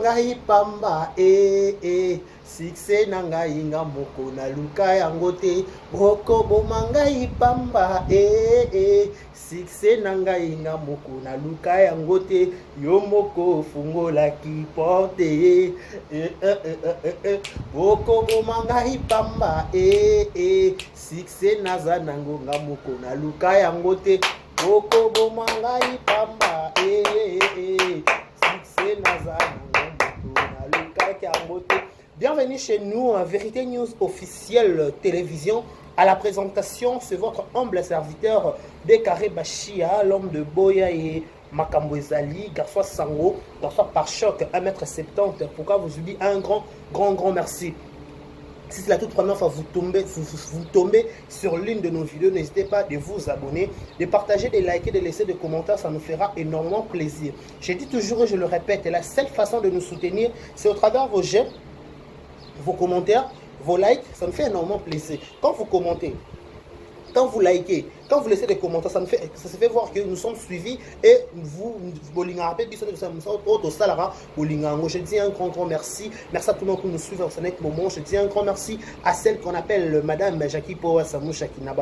ngai pamba succès na ngai nga moko na luka yango te okoboma ngai pamba succès na ngai nga moko na luka yango te yo moko fungolaki porte okoboma ngai pamba succès naza nango nga moko na luka yango te okoboma ngai pamba succès naza nango moko na luka yango te. Bienvenue chez nous, Vérité News officielle télévision. À la présentation, c'est votre humble serviteur Décaré Bachia, l'homme de Boya et Makambo Ezali, garçon Sango, garçon par choc, 1m70. Pourquoi vous dis un grand merci. Si c'est la toute première fois que vous tombez sur l'une de nos vidéos, n'hésitez pas de vous abonner, de partager, de liker, de laisser des commentaires, ça nous fera énormément plaisir. Je dis toujours et je le répète, la seule façon de nous soutenir, c'est au travers de vos j'aime, vos commentaires, vos likes, ça me fait énormément plaisir. Quand vous commentez, quand vous likez, quand vous laissez des commentaires, ça se fait voir que nous sommes suivis et vous, je dis un grand merci. Merci à tout le monde qui nous suit en ce moment. Je dis un grand merci à celle qu'on appelle Madame Jackie Poas Mouchakina.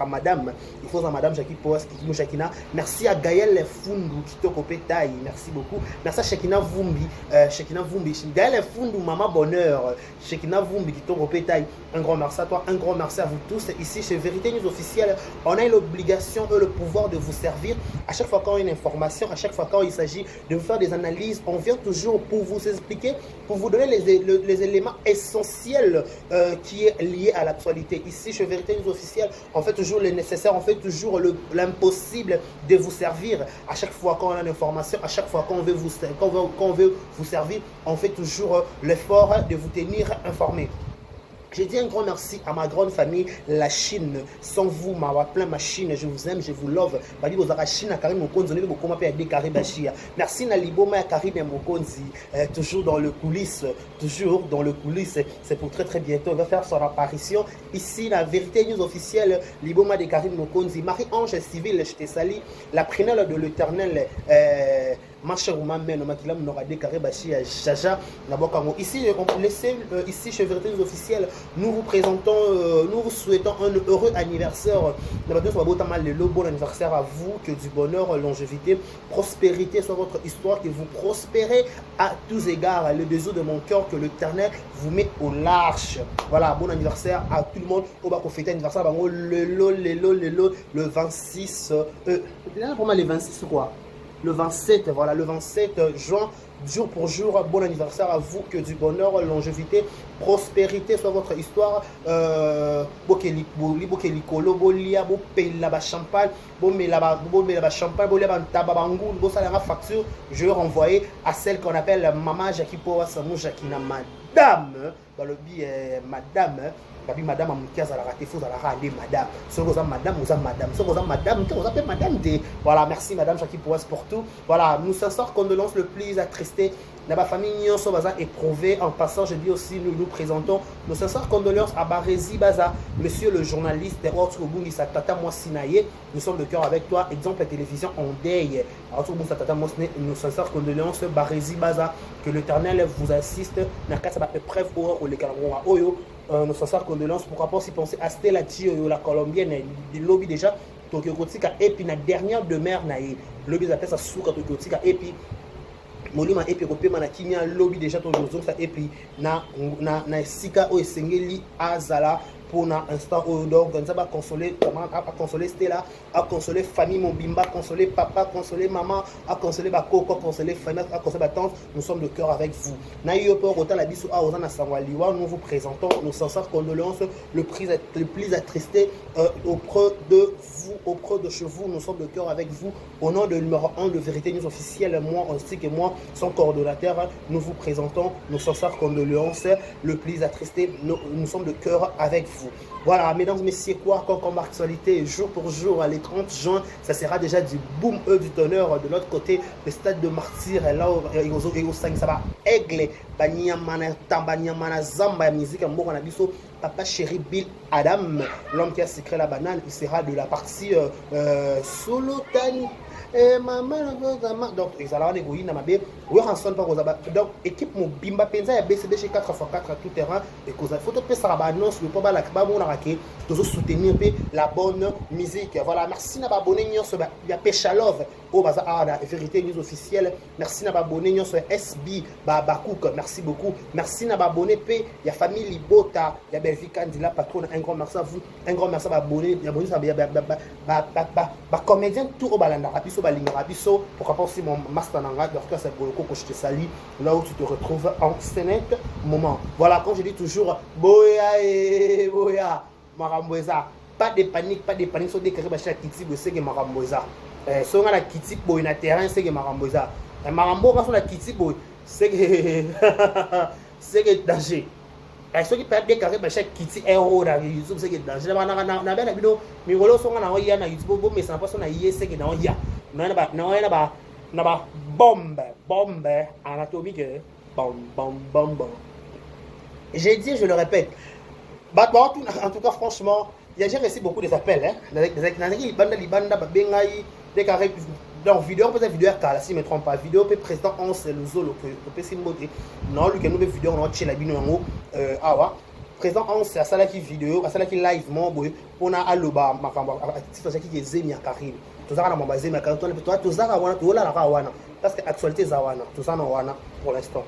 Madame, il faut Madame Jackie Poas Mouchakina. Merci à Gaël Fundu qui te copétaille. Merci beaucoup. Merci à Shekina Vumbi. Gaël Fundu, Maman Bonheur. Shekina Vumbi qui te copétaille. Un grand merci à toi. Un grand merci à vous tous. Ici chez Vérité News officielle. On a l'obligation et le pouvoir de vous servir. À chaque fois qu'on a une information, à chaque fois quand il s'agit de faire des analyses, on vient toujours pour vous expliquer, pour vous donner les éléments essentiels qui est lié à l'actualité. Ici, chez Vérité News officielle, on fait toujours le nécessaire, on fait toujours l'impossible de vous servir. À chaque fois qu'on a une information, à chaque fois qu'on veut vous servir, on fait toujours l'effort de vous tenir informé. Je dis un grand merci à ma grande famille, la Chine. Sans vous, ma Chine, je vous aime, je vous love. Merci Naliboma Karim Mokonzi, toujours dans le coulisses, c'est pour très bientôt. Il va faire son apparition ici, la Vérité News officielle, Liboma de Karim Mokonzi, Marie-Ange Civile, je te salue, la prénale de l'Éternel, ici chez Vérité News officielle, nous vous présentons, nous vous souhaitons un heureux anniversaire. Bon anniversaire à vous, que du bonheur, longévité, prospérité soit votre histoire, que vous prospérez à tous égards. Le désir de mon cœur, que l'Éternel vous met au large. Voilà, bon anniversaire à tout le monde. On va fêter anniversaire le 26. Pour moi, le 26 quoi? Le 27, voilà, le 27 juin, jour pour jour, bon anniversaire à vous, que du bonheur, longévité, prospérité soit votre histoire. Facture, je vais renvoyer à celle qu'on appelle Maman Jackie Poas Mouchakina. Madame, madame, madame Amoukiaz à la raté, faut à la rater, madame. Ce que vous avez madame, vous avez madame. Ce que vous avez madame, vous avez madame. Voilà, merci madame Jackie Poas pour tout. Voilà, nous sincères condoléances le plus attristés. La famille Nyon Sobaza éprouvée. En passant, je dis aussi, nous présentons nos sincères condoléances à Barézi Baza, monsieur le journaliste, Tata Moissinaye. Nous sommes de cœur avec toi. Exemple, la télévision en deuil. Nos sincères condoléances, Barézi Baza. Que l'Éternel vous assiste. Nos sincères condoléances. Pourquoi pas aussi penser à Stella Tio, la colombienne, du lobby déjà. Tokyo Kotika, et puis la dernière demeure, le lobby appelle ça Souka Tokyo Kotika, et puis. Molima et puis repément na kimia lobby déjà ton jour ça et puis na sika o esengeli azala pour l'instant donc on va consoler Stella, à consoler famille Mobimba, consoler papa, consoler maman, à consoler Bakoko, consoler famille, à consoler tante. Nous sommes de cœur avec vous. Nous vous présentons nos sincères condoléances, le plus attristé auprès de vous, auprès de chez vous. Nous sommes de cœur avec vous. Au nom de numéro 1 de Vérité News officielle, moi ainsi que moi, son coordonnateur, nous vous présentons nos sincères condoléances, le plus attristé. Nous sommes de cœur avec vous. Voilà, mesdames et messieurs, quoi comme actualité, jour pour jour, les 30 juin, ça sera déjà du boom du tonnerre de l'autre côté, le stade de Martyr, là où ça va aigle, Banyamana, Tambanyamana, Zamba, musique, Mbokanabiso, Papa Chéri Bill Adam, l'homme qui a secret la banane, il sera de la partie Solotani. Donc, ils allaient négocier dans ma baie. Donc, équipe Mobimba Penza et BCD chez 4x4 à tout terrain. Et cause il faut que ça annonce le pas la kabamo na raké. Toujours soutenir la bonne musique. Voilà, merci na abonné sur ya Péchalov au bazar la vérité news officielle. Merci na abonné sur SB Bakouk. Merci beaucoup. Merci na abonné P ya famille Libota, ya Belvika Ndila patron, un grand merci à vous. Un grand merci à abonné, ya abonné ça ba comédien tout au balanda rapiso balinga rapiso pourquoi pas aussi mon master nanga docteur c'est Boloko que je te salue là où tu te retrouves en scénette moment. Voilà, quand je dis toujours boya et boya Maramboeza, pas de panique sur des carrés chaque kiti c'est que Maramboeza. Si on a la kiti boy na terrain c'est que Maramboeza. Marambo quand on a kiti boy c'est que c'est que danger. Ceux qui perdent des carrés chaque kiti héros dans YouTube c'est que danger. Na bien vidéo migolo sont na oya na YouTube mais ça pas son na yé c'est que na oya. Na ba bombe anatomique bombe. J'ai dit, je le répète. En tout cas, franchement, j'ai reçu beaucoup d'appels. Donc, vidéo, peut-être vidéo RK, si je ne me trompe pas. Vidéo, peut président 11, c'est le Zolo, peut être non, lui, nous vidéo, on a chez la bino, président 11, c'est ça qui vidéo, c'est ça qui live, on a Aloba, c'est ça qui est Zemi à Karim. Tout ça, on a Zemi à Karim, tout ça, on a parce que l'actualité, tout ça, on a pour l'instant.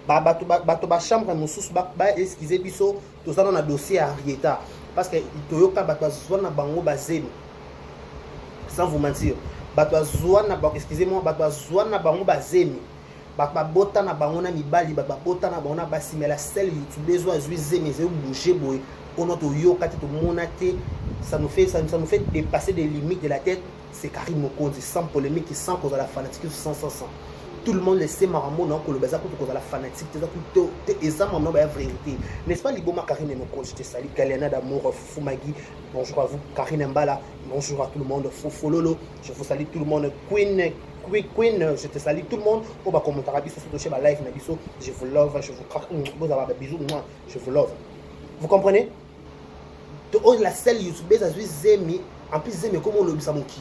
Bato ba chambre mususu ba excusez biso tout ça dans un dossier à Arieta parce que toyoka bato zwana bango bazemi sans vous mentir bato zwana bango excusez-moi bato zwana bango bazemi bato bota na bango na mibali bato bota na bango na basi mais la seule YouTube besoin zui zemi ze bouger boy on to yoka te to monaté ça nous fait dépasser des limites de la tête. C'est Karim Mokonzi sans polémique sans cause de la fanatique sans tout le monde le sait Marambo non que le bazar pour cause de la fanatique et ça mon la vérité n'est-ce pas Liboma Karine Mokonzi je te salue Galiana d'amour Fumagi bonjour à vous Karine Mbala bonjour à tout le monde Fofololo je vous salue tout le monde Queen je te salue tout le monde on va commenter à biso sur ma live na biso je vous love je vous craque vous avez bisous moi je vous love vous comprenez la seule youtubeuse a zemi en plus zemi comment on le bisa moki.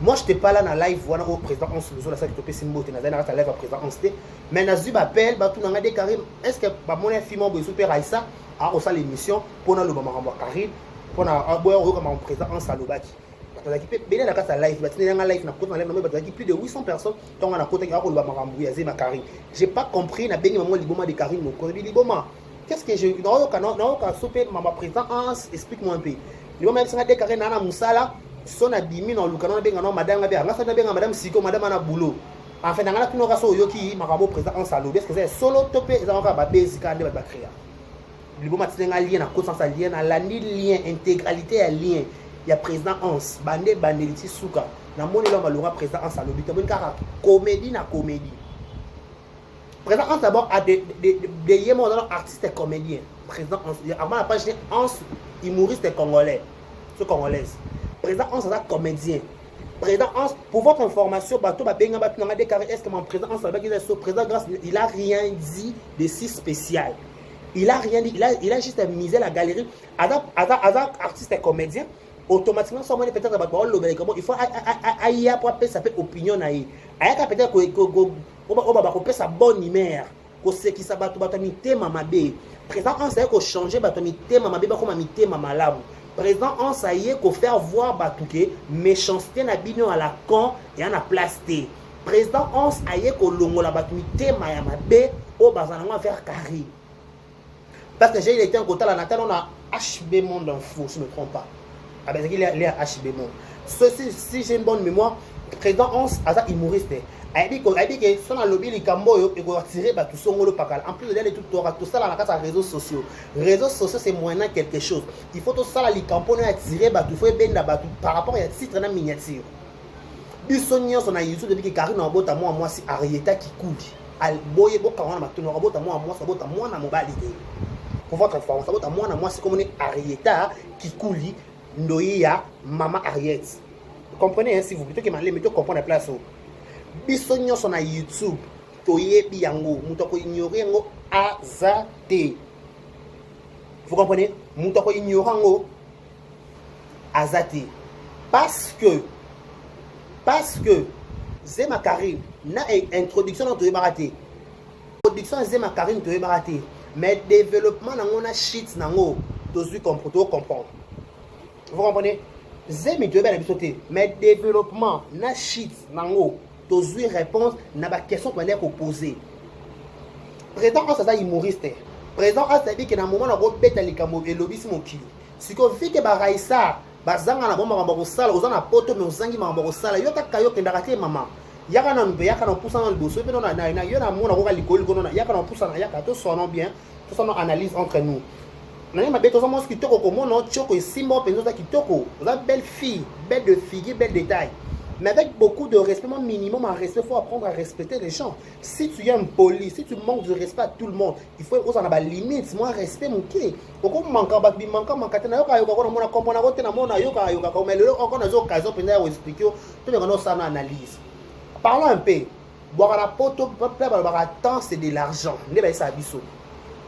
Moi, je n'étais pas là dans la live, voilà, au président 11, le sac de Pessimbo, tu n'as pas live au président 11. Mais Nazu m'appelle, tu n'as pas dit Karim, est-ce que mon film est super Aïssa a aussi l'émission pour le moment Karim, pour le président 11 à l'Obaki. Tu as équipé la carte live, tu as un live, tu as équipé plus de 800 personnes, tu as un côté qui a le Karim. Je n'ai pas compris, tu as Liboma de Karim, Liboma. Qu'est-ce que je. Non, ma président 11, explique-moi un peu. Liboma, tu as dit Karim, Nana Moussala. Son abimi no lukana benga no madame ngabe ngasa na benga madame siko madame ana boulot en fait ngala kuno kaso yoki makabo président en salo parce que c'est solo topé za ka ba basic ande ba créa libo matinga lien na conscience lien na landi lien intégralité à lien ya président ans bande bandeliti suka na moni lo malonga président en salo bitamon kara comédie na comédie président ans d'abord a des yemo artiste et comédien président avant la page ans humoriste congolais ce congolaise. Président Hans est comédien. Président Hans, pour votre information, est-ce que mon président Hans président Grâce, il n'a rien dit de si spécial. Il n'a rien dit, il a juste misé la galerie. Azak artiste et comédien, automatiquement, peut-être il faut aïe pour sa opinion. Aïe peut-être que sa bonne humeur. Que ce qui s'abat mi thème mabé. Président Hans a changé mi thème mabé comme mi thème malamu. Président on s'aille qu'on faire voir batouké méchanceté na bino à la con et à la plasté. Président on s'aille qu'on longo la batumité mayamabe au bazanama vers Carré. Parce que j'ai été en côté la natal on a HB Monde en fou, je ne me trompe pas. Ah ben il y a HB Monde. Ceci si j'ai une bonne mémoire, président on a humoriste. Elle dit que son lobby les camboyo et qu'on va tirer tout son le pacal. En plus de l'aller tout ça là dans les réseaux sociaux. Réseaux sociaux c'est moyen quelque chose. Il faut tout ça les camboyo tirer tout faut benda par rapport à titre na miniature. Bisonio son na YouTube depuis que Karine Obota moi si Arieta qui coule. Al boye boka wana matono Obota moi ça bota moi na mobali. Pour votre information ça bota moi c'est comme Arieta qui coule ndoya mama Ariette. Vous comprenez hein, si vous plutôt que m'aller mettez comprendre la place. Biso nyonso na YouTube toyebi yango muto ko ignorer yango azate Vous comprenez? Moutako ignorant azate. Parce que Zema Karim na introduction dans tout baraté. Introduction Zema Karim tout baraté. Mais développement dans na shit nango dozu comprendre. Vous comprenez? Zema tout bien habitué. Mais développement na shit nango dozu réponse na ba question qu'on allait poser. Président en ça humoriste. Président en ça dit que na moment na go beta likambo et lobby mokili. Si ko vite ba raisa bazanga na bomba mambo sala ozana poto me ozangi mambo sala yo kaka kendaka te mama yaka na mbe yaka na poussa na liboso pe na yo na mona ko likoli ko na yaka na poussa na yaka to sonno bien to sonno analyse entre nous na ma beto somo kitoko ko mona choko simbo penzo za kitoko za belle fille belle de figure belle détail mais avec beaucoup de respect, minimum en respect, il faut apprendre à respecter les gens. Si tu es impoli, si tu manques de respect à tout le monde, il faut aussi avoir des limites. Moi, respect, mon qui. Pourquoi manque mais expliquer, tout le monde a une analyse. Parlons un peu. Boire la poto, temps, c'est de l'argent.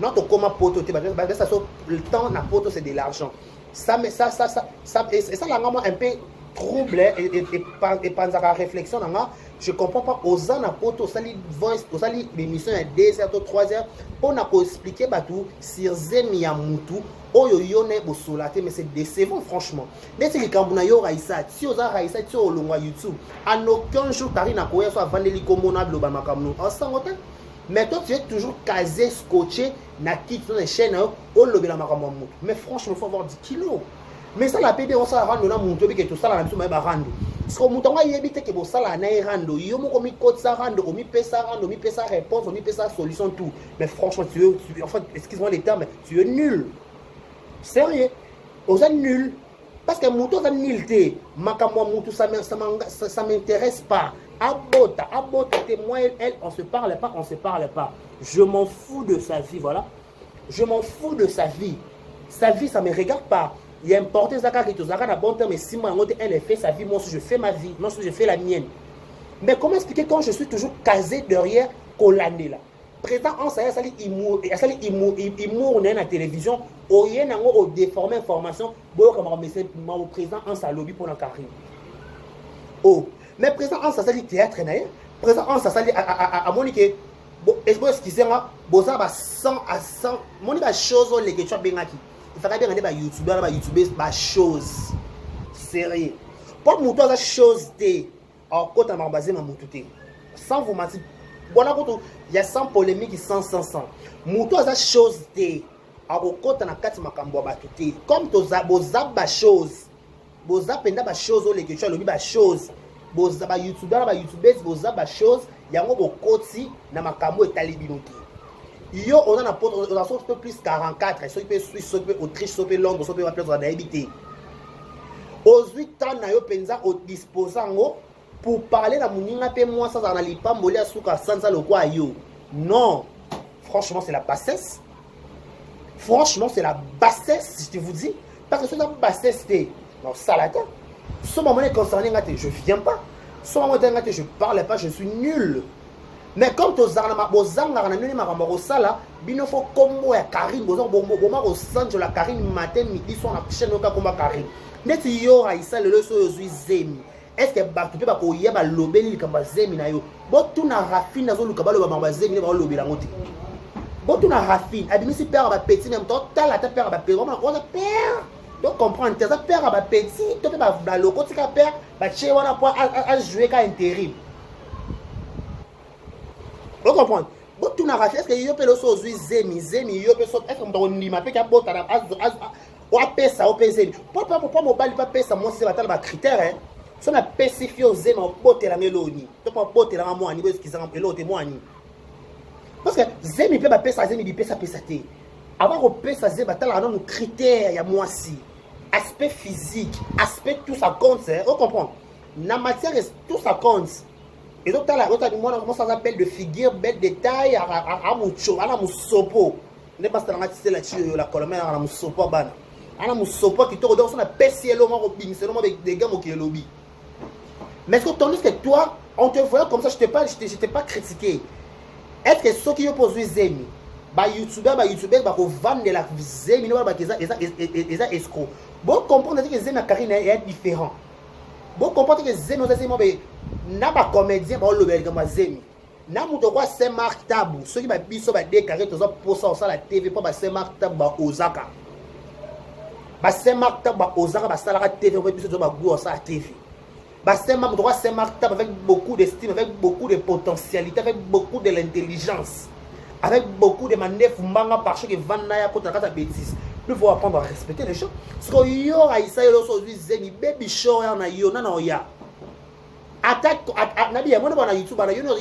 Notre comment poto, le temps, la poto, c'est de l'argent. Ça, la un peu trouble et pendant la réflexion je comprends pas aux ans poto sali voice aux sali l'émission est 2 heures 3 heures on a expliqué batou sur zemi ya mutu oyo yone bosolate mais c'est décevant franchement mais c'est les kambuna yo raisa si oza raisa ti olongwa YouTube en aucun jour tari na koya so avandeli komona bloba makamno ensangote mais toi tu es toujours casé scotché na kit sur les chaînes au lobela makamno mutu mais franchement il faut avoir 10 kilos. Mais ça la PD on ça rando na muntu bi que tout ça la biso ba rando parce que muntu nga yebi te ke bo sala na rando yo moko mi code ça rando mi pesa réponse mi pesa solution tout mais franchement tu en fait excuse-moi les termes tu es nul sérieux on est nul parce que muntu ça nul te makamwa muntu ça m'intéresse pas abota te moi elle on se parle pas je m'en fous de sa vie voilà je m'en fous de sa vie ça me regarde pas. Il est important que Zaka na bon temps, mais si moi elle fait sa vie, moi aussi je fais ma vie, moi aussi je fais la mienne. Mais comment expliquer quand je suis toujours casé derrière Collandé là? Président en ça, il mourne à la télévision, au yen au déformer information, bon comme mon président en sa lobby pour la carrière. Oh, mais président en ça, c'est théâtre naïe. Président en ça, c'est à Monique. Bon, excusez-moi, boza ba 100 à 100, Monique ba chose les que tu as bien acquis. Il faudrait bien regarder les youtubeurs, les choses sérieux. Pour moi, toutes les choses en côté à basé ma moutouté. Sans vous mentir, il y a 100 polémiques, 100. Toutes les choses en côté à quatre makambo batouté. Comme tous les choses, les choses les que tu as les choses, les youtubeurs, les choses, il y a un côté na makambo et talibinoté. Yo on a un peu plus 44 so peut Suisse so peut Autriche so peut Londres so peut la place on a habité aux 8 ans na yo penza au disposant pour parler na muninga pe moi ça na lipa mboli asuka sanza lokwa yo non franchement c'est la bassesse je te vous dis parce que c'est la bassesse non ça là ce moment est concerné je viens pas ce moment je parle pas je suis nul. Mais comme tu as il faut combo ya Karim, au centre la Karim matin midi soir na chaîne oka combat Karim. Net yo raisa le leso yozui zemi. Est-ce que tu peux pas koya ba lobeli kamba zemi na yo. Bo tu na rafine na zo luka ba loba ba zemi ba lobela ngoti. Bo tu na rafine, abimisi père ba petit même temps tala ta père ba petit. On a père. Donc comprendre tes père ba petit, tu peux ba loko tika père ba che wana po a jouer ka intérim. Vous comprenez? Bon, tu n'as pas fait. Est-ce que vous pouvez faire zemi, vous pouvez faire. Est-ce que vous pouvez faire ça? Vous pouvez faire ça. Pas faire ça. Moi, c'est un critère. Si on a spécifié aux zemi, on peut faire la mélodie. On peut faire la moine. Parce que zemi peut faire ça. Zemi peut faire ça. Avant de faire ça, zemi peut faire un critère. Il y a moi aussi. Aspect physique, aspect tout ça compte. Vous comprenez? Dans la matière, tout ça compte. Et donc, moi, ça s'appelle de figure, belle détail, à mon sopo. Ne pas se la la colonne, à mon sopo, à mon sopo qui te redonne son appécié, c'est avec des gars qui est lobby. Mais est-ce que tandis que toi, on te voit comme ça, je t'ai pas critiqué. Est-ce que ceux qui opposent les amis, ba youtubeur ba ko vendre la zemi no ba eza escroc. Bon comprendre que zemi Karine est différent. Bon comprendre que zemi ça c'est moi na ba comédien ba lobel comme zemi. Na muto kwa Saint-Marc Tabu, ceux qui ba biso ba déclarer tous pour ça la TV pour ba Saint-Marc Tabu ba Osaka. Ba Saint-Marc Tabu ba Osaka ba sala TV pour biso ba go ça TV. Ba Saint-Marc droit Saint-Marc Tabu avec beaucoup d'estime, avec beaucoup de potentialité, avec beaucoup de l'intelligence, avec beaucoup de manœuvres mbanga parce que vanaya contre la bêtise. Nous faut apprendre à respecter les choses. Parce que yo aisa yo so zemi baby show na yo na oya. Attaque nabi moi na YouTube na yo na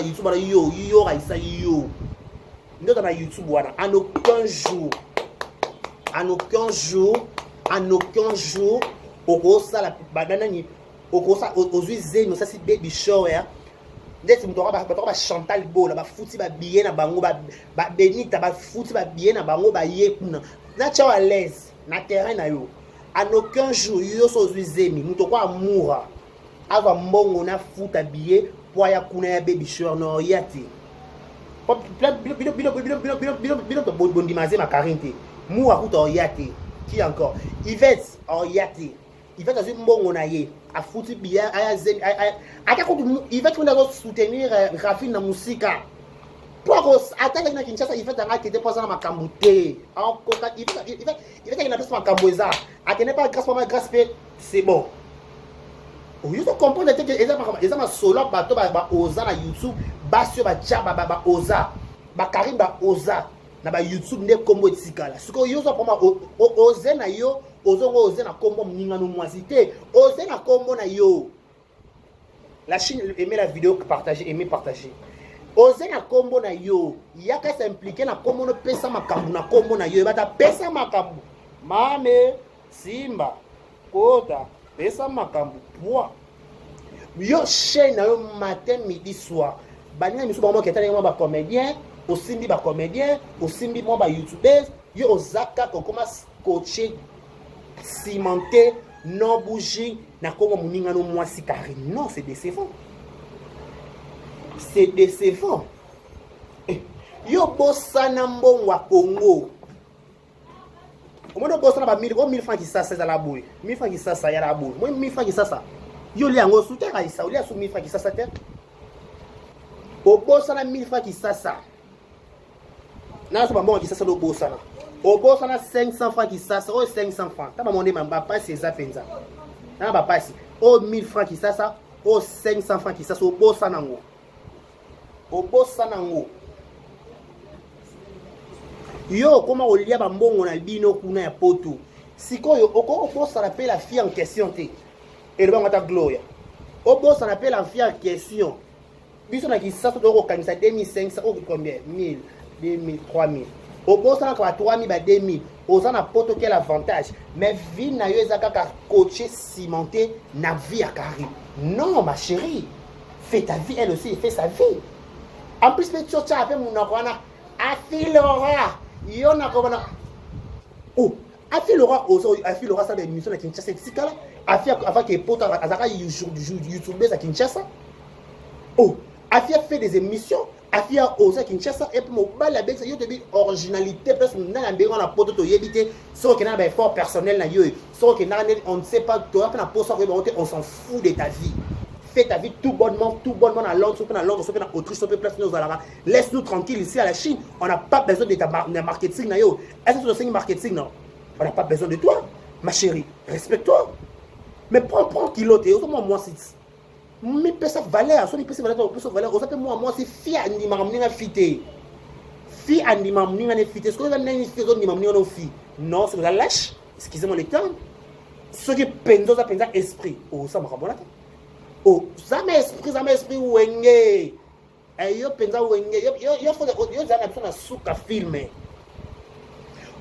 YouTube na yo aisa yo. Ndo na YouTube wana en aucun jour okosa la banana ni okosa ozui zemi ça c'est baby show ya. Ndeti mutoka ba Chantal Bola ba futi ba bien na bango ba Benita ba futi ba bien na bango ba yekuna na tcha à l'aise na terrain na yo en aucun jour yo so zemi mutoka amoura ava mbongo na futa billet pour ya kuna ya baby show no yati bilo bondimaze ma Karine moura kuta yati qui encore Yvette yati Yvette a mbongo na ye a foutu bien aya zemi ata ko Yvette ko ndako soutenir Rafine na musika pour attaque na Kinshasa Yvette anga kete posa na makambo te encore Yvette na pesa makambo eza akene pas grâce c'est bon. Vous comprenez que les gens solo bato ba oza na YouTube basio ba jaba ba oza ba Karim ba oza na ba YouTube nde kombo etikala siko yo so poma oze na yo ozongo oze na kombo mninga no mwasité oze na kombo na yo. La Chine aimait la vidéo partager oze na kombo na yo yaka s'impliquer na kombo no pesa makambu na kombo na yo bata pesa makambu mame simba kota pesa makambu poa yo chaîne na yo matin midi soir baninga misu ba mo ketana yo ba comédien osimbi ba comédien osimbi mo ba youtubeurs yo ozaka ko commence coacher cimenter non bouger na komo muninga no mwasi Karine non c'est décevant yo bosana mbongo wa Congo omono bosana ba 1000 francs qui ça c'est la boule 1000 francs qui ça ya la boule moi 1000 francs qui ça yo li yango soutien ka isa oli asu 1000 francs qui ça terre o bosana 1000 francs qui ça na so ba mbongo qui ça do bosana o bosana 500 francs qui ça o 500 francs ta ba monde mamba pas c'est ça penza na ba pas o 1000 francs qui ça o 500 francs qui ça o bosana ngo yo comment olia ba mbongo na bino kuna ya poto sikoyo okobosa na pe la fille en question te et le bango ta gloria obosa na pe la fille en question biso na kisasa to ko kanisa 2500 o combien 1000 2000 3000 obosa na kwa 3000 ba 2000 oza na poto quel avantage mais vie na yo ezaka ka coacher cimenter na vie à Karine non ma chérie fais ta vie elle aussi fait sa vie en plus mais tu as fait mon akwana afilora yo na ko bana oh afilora ozo afilora ça des émissions na Kinshasa tikala afia avant que poto azaka YouTube à Kinshasa oh afia fait des émissions afia ozo Kinshasa et pour mobile avec ça yo de originalité parce que na mbéro na poto to yebité so que na ba effort personnel na yo so que na on ne sait pas toi na posa on s'en fout de ta vie. Fais ta vie tout bonnement à Londres, sauf à Londres, sauf à Autriche, sauf à place nous à la laisse-nous tranquille ici à la Chine. On n'a pas besoin de ta marketing. Est-ce que tu as marketing? Non. On n'a pas besoin de toi, ma chérie. Respecte-toi. Mais prends kilote. Moi, c'est. Mais peut ça valeur. Soit il peut ça valeur. On s'appelle moi, c'est fille à ni mamni à fité. Fille à ni mamni à fité. Ce que vous avez dit, c'est ni mamni à fille. Non, c'est la lâche. Excusez-moi les termes. Ce qui penso, ça pense esprit. Oh, ça m'a rabonné. Oh, ça m'esprit wenge. Yo penza wenge. Yo faut yo za na souka filmer.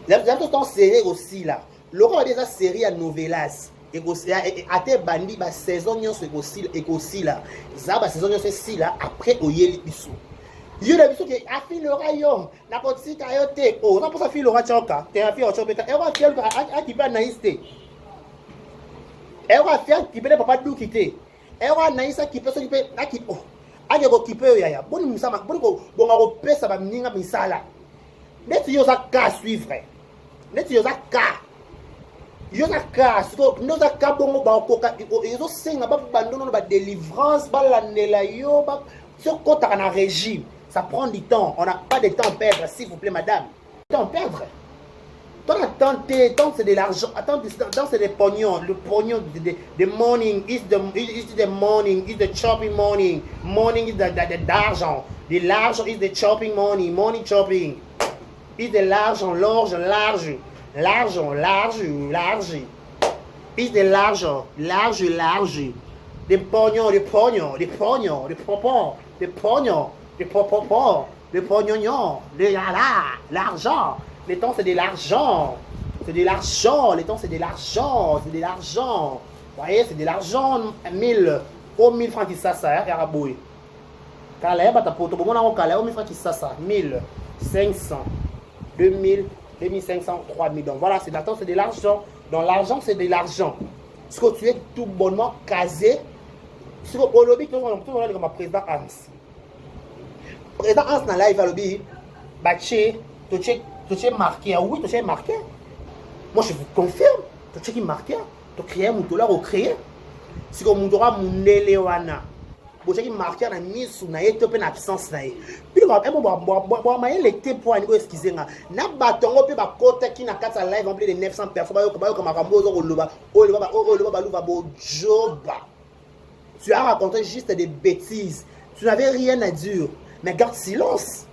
Là ton série aussi là. Laurent a déjà série à novelas. Et aussi a te bandi ba saison nyonso aussi là. Ça ba saison nyonso si là après oyeli biso. Yo na biso ke afi Laurent yo na kotika yo te. Oh, na posa fi Laurent choka. Te afi o chopeka. E wa fiel a ki ba na iste. E wa fiel ki be papa du kité. Ewa naisa qui peut s'occuper là qui oh ake occupé yaya boni musama boni ko bonga ko pesa ba mninga misala neti yo za ka suivre neti yo za ka siko ndo za ka bongo ba ko ka yo senga ba bandono ba délivrance ba landela yo ba so kota na régime ça prend du temps on n'a pas de temps à perdre s'il vous plaît madame temps à perdre tant c'est de l'argent tant c'est des pognons le pognon the morning is the morning is the shopping morning is d'argent the l'argent is the shopping money shopping is de l'argent large is de l'argent large des pognons l'argent. Les temps c'est de l'argent. Les temps c'est de l'argent. Vous voyez, c'est de l'argent. 1000 francs qui ça, Yaraboué. Calais, bata poto, bon, on a calais, 1000 francs qui ça, 1500, 2000, 2500, 3000. Donc voilà, c'est l'attente, c'est de l'argent. Donc l'argent, c'est de l'argent. Ce que tu es tout bonnement casé. Ce que au lobby, nous avons comme président Hans. Président Hans, dans la live, lobby, Baché, tu es marqué, oui, tu es marqué. Moi, je vous confirme, tu es marqué, tu créé mon dollar au créé. Si on moudra mon éléwana, tu es marqué dans mise sous naïe, tu es en absence naïe. Puis, on va l'été pour un excusez moi. Na batongo pe ba côté qui na 4 live en plus de 900 personnes, comme Rambozo ou Loba, tu as raconté juste des bêtises. Tu n'avais rien à dire, mais garde silence.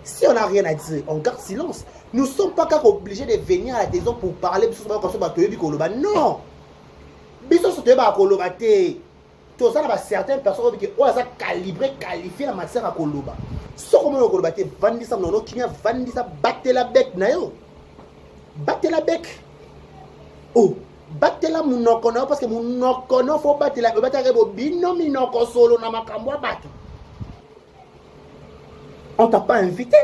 Si on n'a rien à dire, on garde silence. Nous ne sommes pas obligés de venir à la maison pour parler. Non. Certaines personnes qui ont calibré, qualifié la matière à Koloba. Ce qu'on a dit, Vandisa, non, qui a Vandisa, battez la bec, nayo. Battez la bec. Oh, battez la mounokona, parce que mounokona, faut battre la bec. Bino, minoko solo, namakamwa, battre. On t'a pas invité.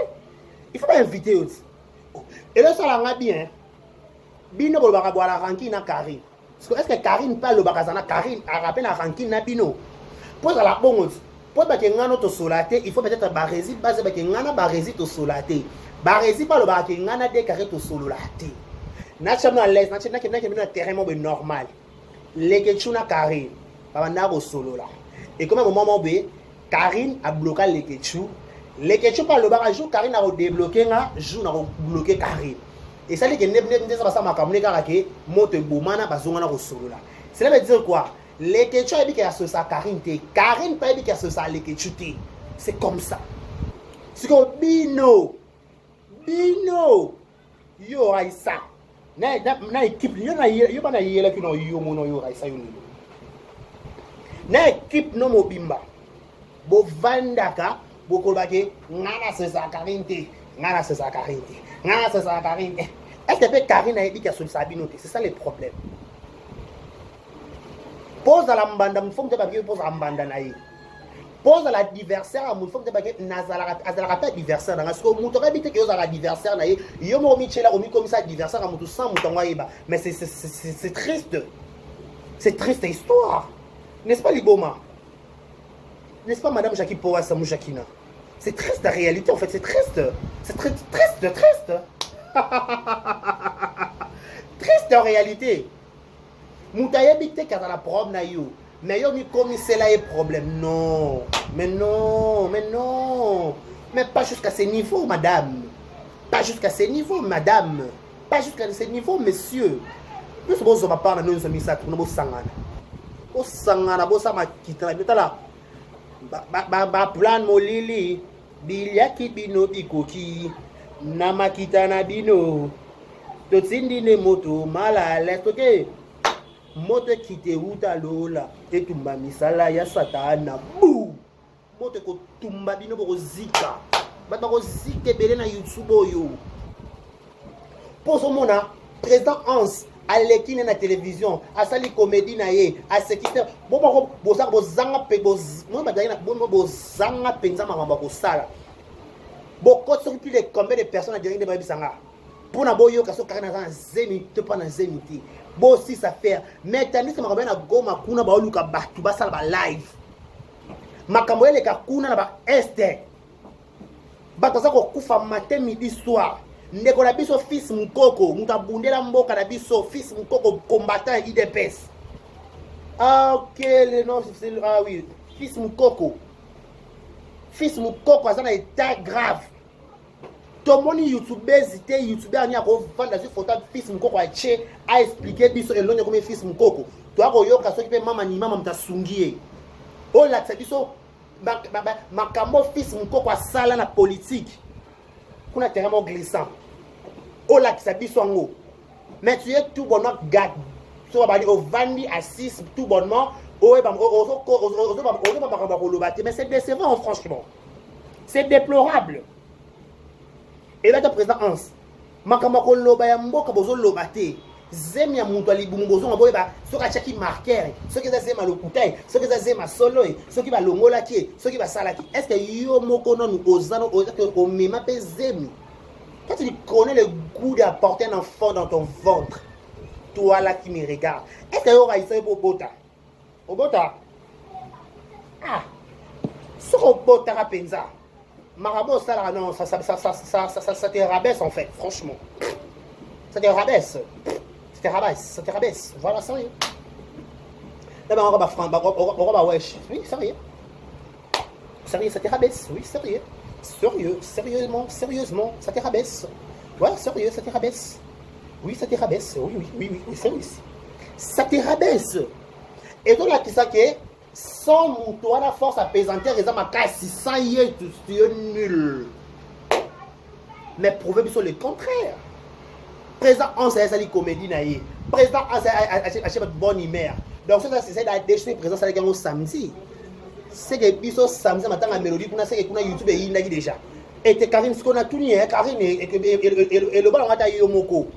Il faut pas inviter aussi. Et là, ça l'a bien. Bino, on va boire la ranking à Karine. Est-ce que Karine parle le bagazana? Karine a rappelé la ranking à Bino. Pour la bonne, pour que ngano to solaté, il faut peut-être barési, base que ngana barési to solaté. Barési pas le bagage ngana décaré to solaté. National les, national qui n'a terrain normal. Les que tu n'as Karine, pas na au solo là. Et comme un moment B, Karine a bloqué les ketchou. Les questions par le barrage, Karine a débloqué, joue a bloqué Karine. Et ça, les questions ça m'a comme les gars qui montent boumana, bazongana au solo là. Cela veut dire quoi? Les questions qui a ce ça Karine té, Karine pas qui a ce ça les questions té. C'est comme ça. C'est comme Bino, yo Aïssa. Na équipe, yo pas na yela qui no yo mono yo Aïssa yo. Na équipe no mobimba. Bo vandaka. Beaucoup de ngana c'est ça Karine. Est-ce que Karine a dit qu'il y a sur Sabino? C'est ça le problème. Pose à la mbanda, il faut que tu pose à la mbanda naï. Pose à l'adversaire, il faut que tu nazala adversaire. Parce que vous avez dit que vous avez l'adversaire naï. Yo mo michela o mi comme ça adversaire à mutu sans mutanwa iba. Mais c'est triste. C'est triste histoire. N'est-ce pas Liboma? N'est-ce pas Madame Jackie Powa Samouchakina? C'est triste la réalité en fait, c'est triste. C'est triste. Triste en réalité. Moutaye bité quand la problème na yo. Mais yo mi comme c'est là un problème. Non. Mais pas jusqu'à ce niveau madame. Pas jusqu'à ce niveau madame. Pas jusqu'à ce niveau monsieur. Nous sommes pas parler nous sommes ça pour nous sangana. O sangana bo sama kitala bitala. Ba plan molili biliaki bino bikoki na makita na bino totindi ne moto malala toke moto kite uta lola etumba misala ya satana bu moto ko tumba bino boko zika bata ko zike bele na YouTube oyo poso mona président Hans aleki na télévision asali comédie na ye asekite bo zanga pe mo badana bo zanga penza mama ko sala beaucoup sur plus de combien de personnes à direct de babisanga pour na boyo kaso karina za zemi te pas na zemiti bo si ça faire mais tandis que ma na goma kuna ba luka batu ba sala ba live makambo eleka kuna na ba este bato za kokufa matin midi soir ndeko na biso fils mukoko mutu abundela mboka na biso fils mukoko combattant IDPS. Ah ok, le nom c'est ah oui, fils mukoko aza na état grave. Tomoni youtubers te youtubeur ni akovanda sur photo fils mukoko ache a expliquer biso elonye comme fils mukoko to akoyoka soki pe mama ni mama mtasungie ola biso makambo fils mukoko asala na politique kuna terrain glissant ola biso ngo mais tu es tout bonnement gad so ba au vandi à 6 tout bonnement mais c'est décevant franchement, c'est déplorable. Et là, le président Hans, makamako loba ya mboka bozo lobate, zemi ya muntu alibumu bozo ngaboye ba soka chaki marqueur, soki za zema lokutai, soki za zema solo, soki ba longola ki, soki ba salaki. Est-ce que yo moko non ozano o mema pe zemi? Quand tu connais le goût d'apporter un enfant dans ton ventre, toi là qui me regarde, est-ce que yo raïsa bobota? Obota? Ah, sur Obota Rapenza. Marabo, ça, non, ça te rabaisse en fait, franchement. Ça te rabaisse. Ça te rabaisse. Voilà, sérieux. D'abord, on va wesh. Oui, sérieux. Sérieux, ça te rabaisse. Oui, sérieux. Sérieusement, ça te rabaisse. Ouais, sérieux, ça te rabaisse. Oui, ça te rabaisse. Oui, sérieux. Ça te rabaisse. Et donc là, qui ça que sans mouton à la force apesanteur, ils ont ma casse, sans y être nul. Mais prouvez bien le contraire. Président Hans a dit comédie naïe. Président Hans a acheté votre bonne humeur. Donc ça c'est la déchet président ça le samedi. C'est que biso samedi matin la mélodie pour na c'est que kuna YouTube il n'a déjà. Et Karine ce qu'on a tout nié Karine et le ballon a taillé moko.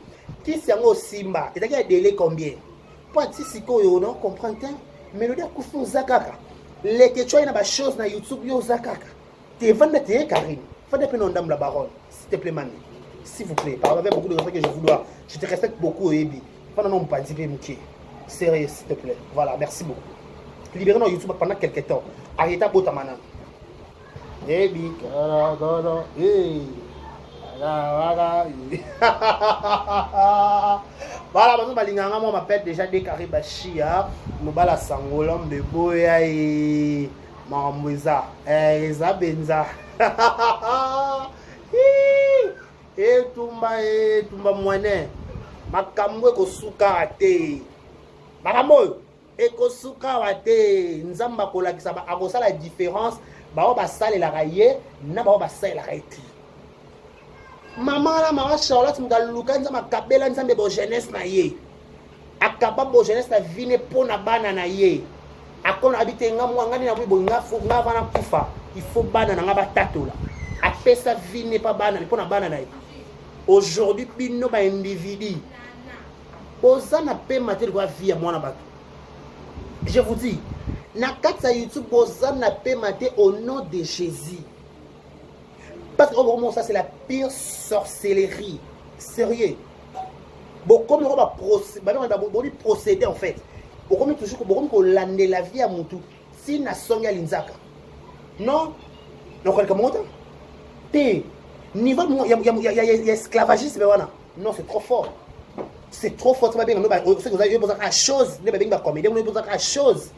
Qui c'est un Simba? Et a délai combien? Pas si yo non comprendre mélodie akufu zakaka leke choy na ba chose na YouTube yo zakaka te vanda te Karine fanda pe non dame la baronne s'il te plaît man s'il vous plaît par avec beaucoup de respect que je vous dois je te respecte beaucoup Ebi fanda non pas dire muké sérieux s'il te plaît voilà merci beaucoup libérez nos YouTube pendant quelques temps arrêtez bota mana Ebi kara voilà, maintenant, balinganga moi m'appelle déjà des Karibashia, mobala sangolam de boya et mamouza, eza benza. Et tumba moine, makambo ko suka te. Makambo eko suka te, nzamba ko la kisaba akosa la différence, ba ba sale la raye, na ba sale la raye. Maman Charlotte Mdaluka nzama kabela nzambe bo jeunesse na ye akaba bo jeunesse na vine pona bana na ye akona habite nga mwangani na bo nga vana kufa il faut bana na nga batatola apesa vine pa bana pona bana na ye aujourd'hui bino ba individu bozana pe matel kwa vie mwana bato je vous dis na katsa YouTube bozana pe matel au nom de Jésus. Parce que vraiment ça c'est la pire sorcellerie. Sérieux. Bon comme on va procéder en fait. Bon comme toujours qu'on lande la vie à Moutou. Si na songa linzaka. Non. Non comment ça? T niveau il y a esclavagisme voilà. Non, c'est trop fort. C'est trop fort, ça va bien. Vous avez besoin de chose, vous avez besoin de chose.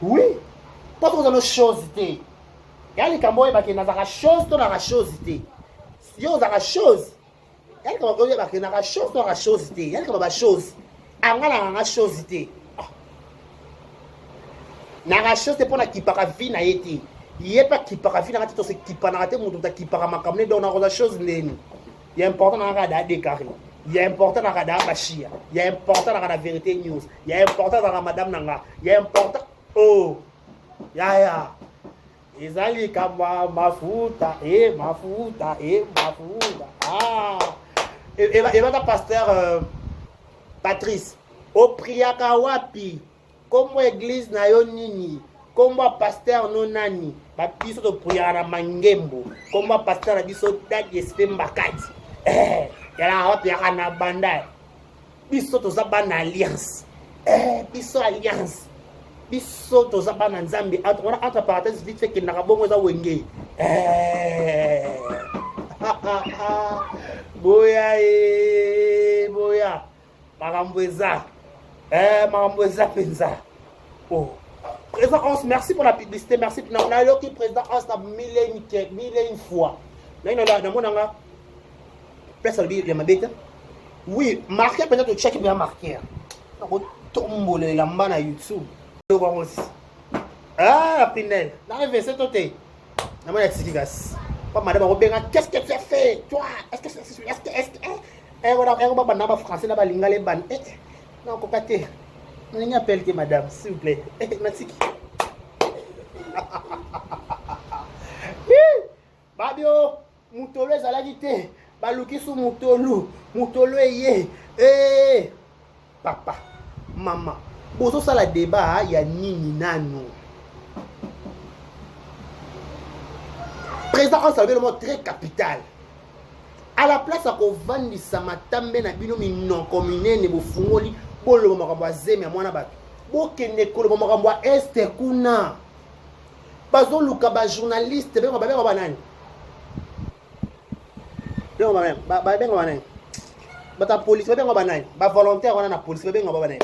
Oui. Pas besoin de chose. Yali kamboye baki na zaka chose to na chose te. Yo zaka chose. Yali kamboye baki na chose to na chose te. Yali kamboye chose. Angala na chose te. Na chose te pona kipaka vi na yeti. Yepa kipaka vi na to se kipana te mutu ta kipaka makamne do na chose neni. Il est important na rada décarré. Il est important na rada bashia. Il est important na rada vérité news. Il est important na madame nanga. Il est important oh. Ya. Ezali kama mafuta. Ah. Et va pasteur Patrice. O priaka wapi. Comme église na yo nini. Comme pasteur no nani. Ba biso to priaka na mangembo. Comme pasteur na biso dadi espemba kati. Yala wapi ya na banda. Biso to za bana alliance. Biso alliance. biso toza bana nzambe entre parenthèses vite fait que nakabongo eza wenge boya boya makambo eza penza oh président Hans merci pour la publicité merci na loki président Hans na mille et une fois na monanga place ya mabeta oui marquer peut-être check bien marquer na ko tombole la mbana YouTube ah Pinel na verset toté na mona tsikigas pas madame Robenga qu'est-ce que tu as fait toi est-ce que on va na français na balinga les ban non kokate on appelle que madame s'il vous plaît merci babio mutolo ezalaki te baluki su mutolo eye papa maman bozo sala débat ya nini nano président a salvé le mot très capital à la place à kovandi samatambe na bino non communene bofungoli bolo makambo azemi ya mwana bato bokende kolo makambo este kuna bazo luka ba journaliste bengo ba nani bengo ba nani bata police bengo ba nani ba volontaire wana na police bengo ba nani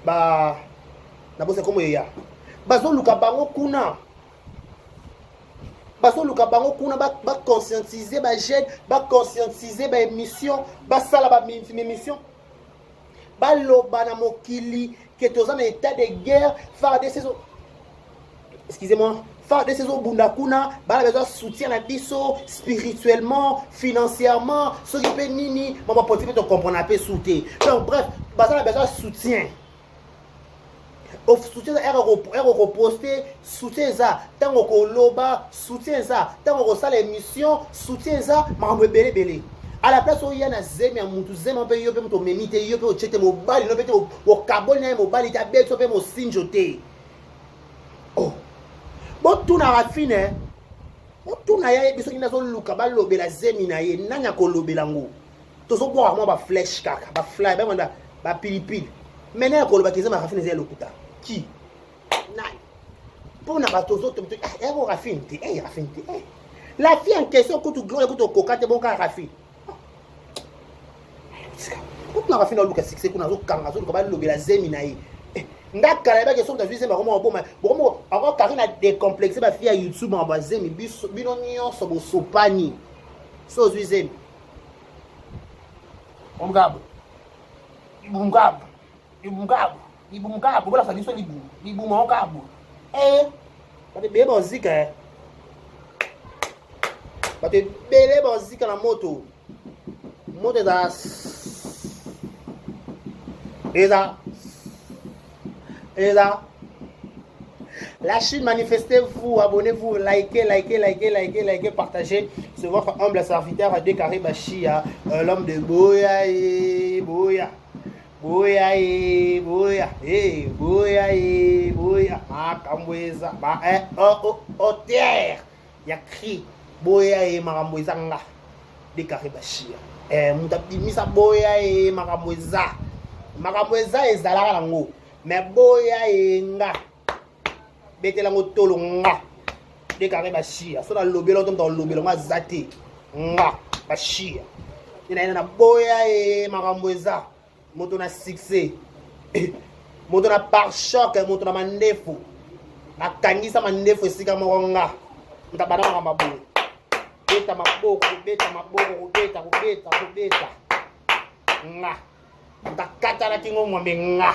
ba na bose komo ya bazo luka bango kuna ba conscientiser ba jeune ba conscientiser ba émission ba sala ba émission ba loba na mokili que toza na état de guerre faire des saisons excusez-moi faire des saisons bundakuna ba besoin soutien na biso spirituellement financièrement ce qui peut nini maman politique to comprendre peu souté donc bref ba ça besoin soutien au soutien ça reposter soutien ça tango ko loba soutien ça tango ko sala émission soutien ça makambo belé à la place où il y a na zemi ya mutu zemi pe yo pe muto memite yo pe o chete mobali no pe o carbone na mobali ta be so pe mo sinjote oh bo tuna rafine bo tuna ya biso kina zo luka ba lobela zemi na ye nanya ko lobela ngo to so kwa ba flash kaka ba fly ba manda ba pilipili mena ko loba kizema rafine ze lokuta qui nani pour na ba to zo to rafine te rafine te la fille en question ko tu gloire ko to kokate bon ka rafine kuna rafina luka succès kuna zo kanga zo ba lobela zemi na ye ndakala ba question de zemi ba comment bon encore Karina décomplexé ba fille à YouTube en ba zemi bino nyonso bo sopani so zemi omgabo bola sa biso libu mongabo ba te beba zika ba te bele ba zika na moto Eza. La Chine, manifestez-vous, abonnez-vous, likez, partagez. C'est votre humble serviteur Décaré Bachia, l'homme de Boya. Makambweza, terre. Il y a cri, Boya et Marambweza nga. Décaré Bachia. Mutapimisa Boya et Marambweza. Marambweza ezalaka nango. Mais boya nga betela ngo tolo nga Décaré Bachia so na lobelo to lobelo nga zate nga Bachia ina na boya makambo eza moto na succès moto na par choc moto na mandefu nakangisa mandefu esika moko nga ndabana makambo beta maboko nga ndakata na kingo ngombe nga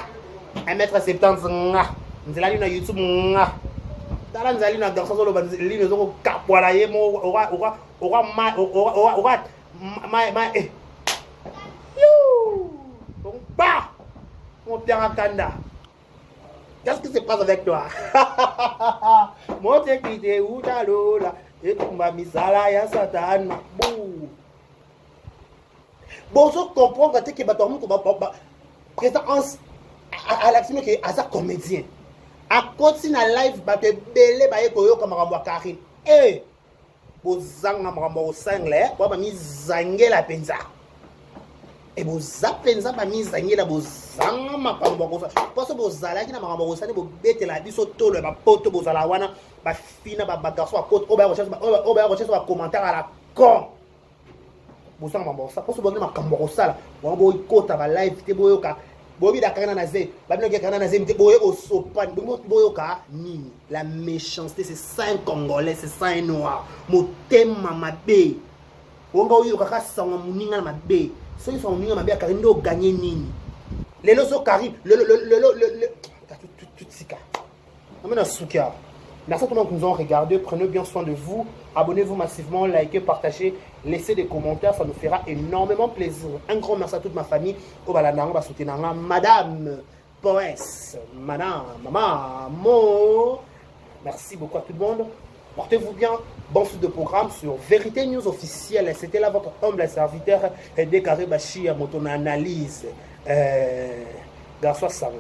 1m70 nga nzela na YouTube nga dala nzali na garçon zo lo banzeli zo ko kapwala ye mo ora you donc ba mon père kanda qu'est-ce qui se passe avec toi mon tekite utalola etumba misala ya satana bou bonzo comprendre que bato muko ba présence à l'action que asa comédien à continue na live ba te belé ba yeko yo makambo Karine bozanga makambo o sangle ba mi zangela penza et boza penza ba mizangela bozanga makambo kosa parce bozala ki na makambo kosa ne bobetela biso tolo ba poto bozala wana ba fina ba garçon à côté oba recherche ba commentaire à la con bozanga makambo kosa parce bozala makambo kosa wa bo ikota ba live te boyoka bobi da kana na ze ba bino ke kana na ze mte boye osopan boyoka nini la méchanceté c'est ça un congolais c'est ça un noir motema mabe wonga oyo kaka sanga muninga na mabe ceux qui sont venus à Karindo gagner nini les lots sont Karim tout sika amena souka. Merci à tout le monde qui nous ont regardé, prenez bien soin de vous, abonnez-vous massivement, likez, partagez, laissez des commentaires, ça nous fera énormément plaisir. Un grand merci à toute ma famille, au balanang, ba soutenir madame Poès, madame, maman, merci beaucoup à tout le monde. Portez-vous bien, bon suite de programme sur Vérité News officielle. C'était là votre humble serviteur, Décaré Bachi à mon analyse. Garçon Savon.